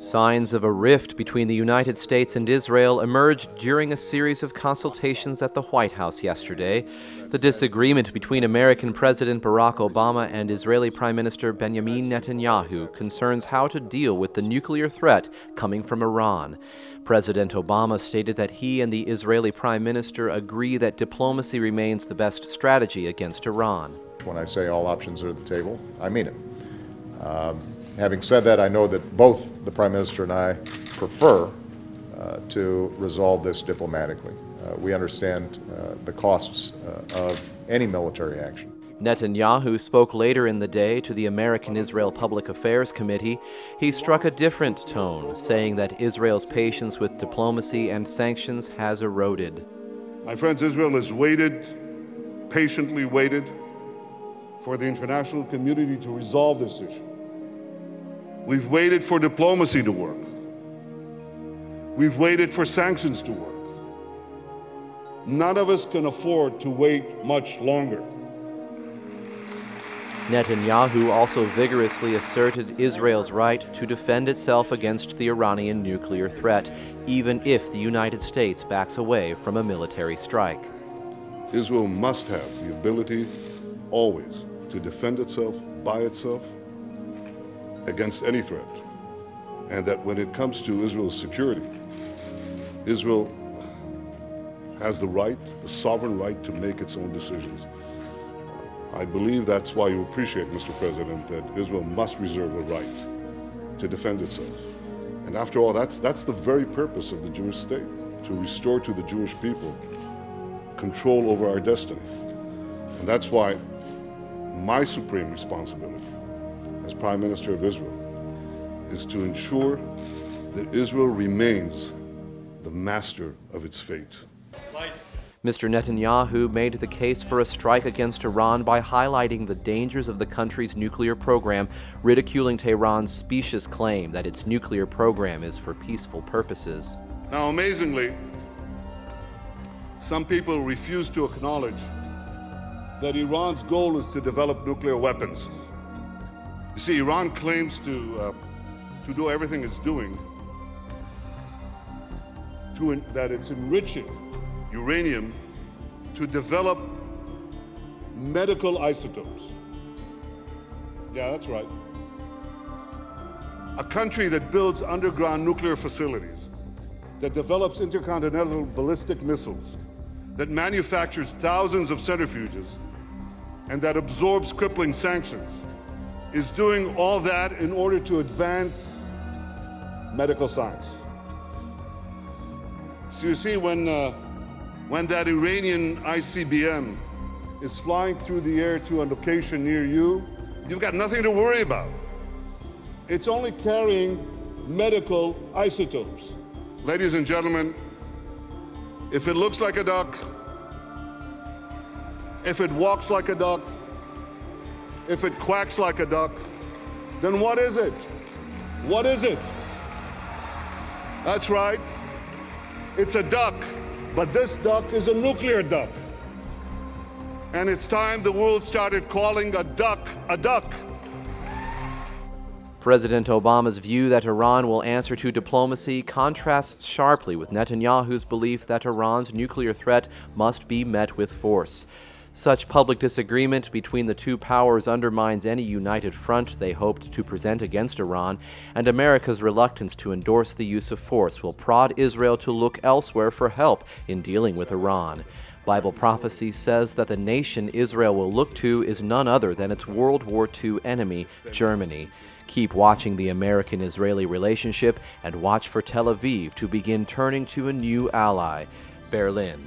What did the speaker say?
Signs of a rift between the United States and Israel emerged during a series of consultations at the White House yesterday. The disagreement between American President Barack Obama and Israeli Prime Minister Benjamin Netanyahu concerns how to deal with the nuclear threat coming from Iran. President Obama stated that he and the Israeli Prime Minister agree that diplomacy remains the best strategy against Iran. When I say all options are at the table, I mean it. Having said that, I know that both the Prime Minister and I prefer to resolve this diplomatically. We understand the costs of any military action. Netanyahu spoke later in the day to the American-Israel Public Affairs Committee. He struck a different tone, saying that Israel's patience with diplomacy and sanctions has eroded. My friends, Israel has waited, patiently waited, for the international community to resolve this issue. We've waited for diplomacy to work. We've waited for sanctions to work. None of us can afford to wait much longer. Netanyahu also vigorously asserted Israel's right to defend itself against the Iranian nuclear threat, even if the United States backs away from a military strike. Israel must have the ability always to defend itself by itself against any threat, and that when it comes to Israel's security, Israel has the right, the sovereign right to make its own decisions. I believe that's why you appreciate, Mr. President, that Israel must reserve the right to defend itself. And after all, that's the very purpose of the Jewish state, to restore to the Jewish people control over our destiny. And that's why my supreme responsibility as Prime Minister of Israel is to ensure that Israel remains the master of its fate. Mr. Netanyahu made the case for a strike against Iran by highlighting the dangers of the country's nuclear program, ridiculing Tehran's specious claim that its nuclear program is for peaceful purposes. Now, amazingly, some people refuse to acknowledge that Iran's goal is to develop nuclear weapons. You see, Iran claims to do everything it's doing, that it's enriching uranium to develop medical isotopes. Yeah, that's right. A country that builds underground nuclear facilities, that develops intercontinental ballistic missiles, that manufactures thousands of centrifuges, and that absorbs crippling sanctions, is doing all that in order to advance medical science. So you see, when that Iranian ICBM is flying through the air to a location near you, you've got nothing to worry about. It's only carrying medical isotopes. Ladies and gentlemen, if it looks like a duck, if it walks like a duck, if it quacks like a duck, then what is it? What is it? That's right. It's a duck, but this duck is a nuclear duck. And it's time the world started calling a duck a duck. President Obama's view that Iran will answer to diplomacy contrasts sharply with Netanyahu's belief that Iran's nuclear threat must be met with force. Such public disagreement between the two powers undermines any united front they hoped to present against Iran, and America's reluctance to endorse the use of force will prod Israel to look elsewhere for help in dealing with Iran. Bible prophecy says that the nation Israel will look to is none other than its World War II enemy, Germany. Keep watching the American-Israeli relationship and watch for Tel Aviv to begin turning to a new ally, Berlin.